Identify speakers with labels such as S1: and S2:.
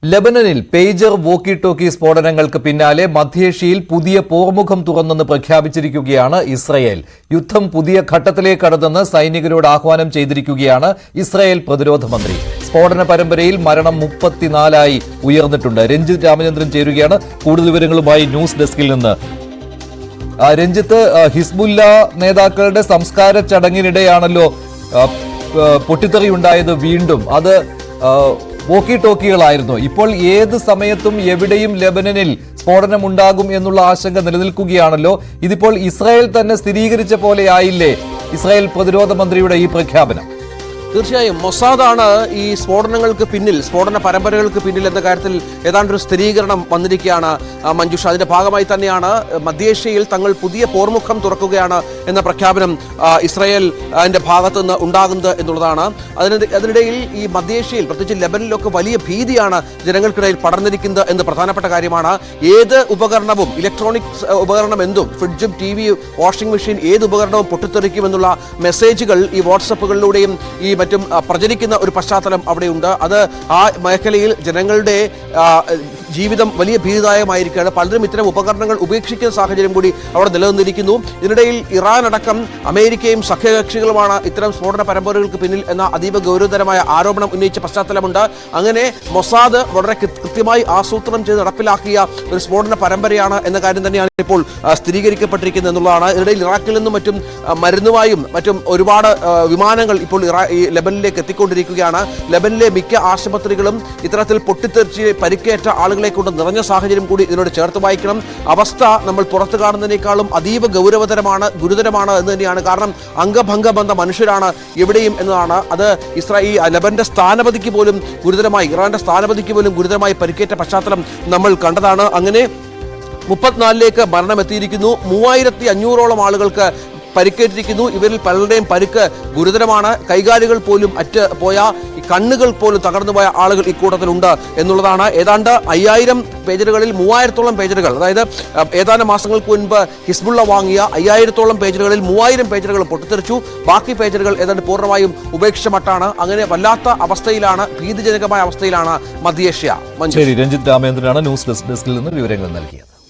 S1: ലെബനനിൽ pager walkie talkie സ്ഫോടനങ്ങൾക്ക് പിന്നാലെ മധ്യേഷ്യയിൽ പുതിയ പോർമുഖം തുറന്നെന്ന് പ്രഖ്യാപിച്ചിരിക്കുകയാണ് ഇസ്രയേൽ. യുദ്ധം പുതിയ ഘട്ടത്തിലേക്ക് കടന്നെന്ന് സൈനികരോട് ആഹ്വാനം ചെയ്തിരിക്കുകയാണ് ഇസ്രയേൽ പ്രതിരോധ മന്ത്രി. സ്ഫോടന പരമ്പരയിൽ മരണം 34 ഉയർന്നിട്ടുണ്ട്. രഞ്ജിത്ത് രാമചന്ദ്രൻ ചേരുകയാണ് കൂടുതൽ വിവരങ്ങളുമായി ന്യൂസ് ഡെസ്കിൽ നിന്ന്. രഞ്ജിത്ത്, ഹിസ്ബുല്ല നേതാക്കളുടെ സംസ്കാര ചടങ്ങിനിടെയാണല്ലോ പൊട്ടിത്തെറിയുണ്ടായത്. വീണ്ടും അത് വോക്കി ടോക്കികളായിരുന്നു. ഇപ്പോൾ ഏത് സമയത്തും എവിടെയും ലെബനനിൽ സ്ഫോടനമുണ്ടാകും എന്നുള്ള ആശങ്ക നിലനിൽക്കുകയാണല്ലോ. ഇതിപ്പോൾ ഇസ്രായേൽ തന്നെ സ്ഥിരീകരിച്ച പോലെയായില്ലേ ഇസ്രായേൽ പ്രതിരോധ മന്ത്രിയുടെ ഈ പ്രഖ്യാപനം?
S2: തീർച്ചയായും മൊസാദാണ് ഈ സ്ഫോടനങ്ങൾക്ക് പിന്നിൽ, സ്ഫോടന പരമ്പരകൾക്ക് പിന്നിൽ എന്ന കാര്യത്തിൽ ഏതാണ്ടൊരു സ്ഥിരീകരണം വന്നിരിക്കുകയാണ് മഞ്ജുഷ. അതിന്റെ ഭാഗമായി തന്നെയാണ് മധ്യേഷ്യയിൽ തങ്ങൾ പുതിയ പോർമുഖം തുറക്കുകയാണ് എന്ന പ്രഖ്യാപനം ഇസ്രായേൽ അതിന്റെ ഭാഗത്തു നിന്ന് ഉണ്ടാകുന്നത് എന്നുള്ളതാണ്. അതിനിടയിൽ ഈ മധ്യേഷ്യയിൽ പ്രത്യേകിച്ച് ലെബനിലൊക്കെ വലിയ ഭീതിയാണ് ജനങ്ങൾക്കിടയിൽ പടർന്നിരിക്കുന്നത് എന്ന് പ്രധാനപ്പെട്ട കാര്യമാണ്. ഏത് ഉപകരണവും, ഇലക്ട്രോണിക്സ് ഉപകരണം എന്തും, ഫ്രിഡ്ജും ടിവിയും വാഷിംഗ് മെഷീൻ, ഏത് ഉപകരണവും പൊട്ടിത്തെറിക്കുമെന്നുള്ള മെസ്സേജുകൾ ഈ വാട്സപ്പുകളിലൂടെയും ഈ മറ്റും പ്രചരിക്കുന്ന ഒരു പശ്ചാത്തലം അവിടെയുണ്ട്. അത് ആ മേഖലയിൽ ജനങ്ങളുടെ ജീവിതം വലിയ ഭീതിദായകമായിരിക്കുകയാണ്. പലരും ഇത്തരം ഉപകരണങ്ങൾ ഉപേക്ഷിക്കുന്ന സാഹചര്യം കൂടി അവിടെ നിലനിന്നിരിക്കുന്നു. ഇതിനിടയിൽ ഇറാൻ അടക്കം അമേരിക്കയും സഖ്യകക്ഷികളുമാണ് ഇത്തരം സ്ഫോടന പരമ്പരകൾക്ക് പിന്നിൽ എന്ന അതീവ ഗൗരവതരമായ ആരോപണം ഉന്നയിച്ച പശ്ചാത്തലമുണ്ട്. അങ്ങനെ മൊസാദ് വളരെ കൃത്യമായി ആസൂത്രണം ചെയ്ത് നടപ്പിലാക്കിയ ഒരു സ്ഫോടന പരമ്പരയാണ് എന്ന കാര്യം തന്നെയാണ് ഇപ്പോൾ സ്ഥിരീകരിക്കപ്പെട്ടിരിക്കുന്നത് എന്നുള്ളതാണ്. ഇതിനിടയിൽ ഇറാഖിൽ നിന്നും മറ്റും മരുന്നുമായും മറ്റും ഒരുപാട് വിമാനങ്ങൾ ഇപ്പോൾ ലെബനിലേക്ക് എത്തിക്കൊണ്ടിരിക്കുകയാണ്. ലെബനിലെ മിക്ക ആശുപത്രികളും ഇത്തരത്തിൽ പൊട്ടിത്തെറിച്ച് പരിക്കേറ്റ ആളുകളെ കൊണ്ട് നിറഞ്ഞ സാഹചര്യം കൂടി ഇതിനോട് ചേർത്ത് വായിക്കണം. അവസ്ഥ നമ്മൾ പുറത്തു കാണുന്നതിനേക്കാളും അതീവ ഗുരുതരമാണ് എന്ന് തന്നെയാണ്. കാരണം അംഗഭംഗം വന്ന മനുഷ്യരാണ് എവിടെയും എന്നതാണ്. അത് ലെബന്റെ സ്ഥാനപതിക്ക് പോലും ഗുരുതരമായി, ഇറാന്റെ സ്ഥാനപതിക്ക് പോലും ഗുരുതരമായി പരിക്കേറ്റ പശ്ചാത്തലം നമ്മൾ കണ്ടതാണ്. അങ്ങനെ 34 മരണമെത്തിയിരിക്കുന്നു. 3500ഓളം ആളുകൾക്ക് പരിക്കേറ്റിരിക്കുന്നു. ഇവരിൽ പലരുടെയും പരിക്ക് ഗുരുതരമാണ്. കൈകാലുകൾ പോലും പോയ, കണ്ണുകൾ പോലും തകർന്നു പോയ ആളുകൾ ഇക്കൂട്ടത്തിലുണ്ട് എന്നുള്ളതാണ്. ഏതാണ്ട് 5000 പേജറുകളിൽ 3000ഓളം പേജറുകൾ, അതായത് ഏതാനും മാസങ്ങൾക്ക് മുൻപ് ഹിസ്ബുള്ള വാങ്ങിയ 5000ഓളം പേജറുകളിൽ 3000 പേജറുകൾ പൊട്ടിത്തെറിച്ചു. ബാക്കി പേജറുകൾ ഏതാണ്ട് പൂർണ്ണമായും ഉപേക്ഷിച്ച മട്ടാണ്. അങ്ങനെ വല്ലാത്ത അവസ്ഥയിലാണ്, ഭീതിജനകമായ അവസ്ഥയിലാണ് മധ്യേഷ്യ.
S1: രഞ്ജിത്ത് രാമേന്ദ്രനാണ് ന്യൂസ് ഡെസ്കിൽ നിന്ന് വിവരങ്ങൾ നൽകിയത്.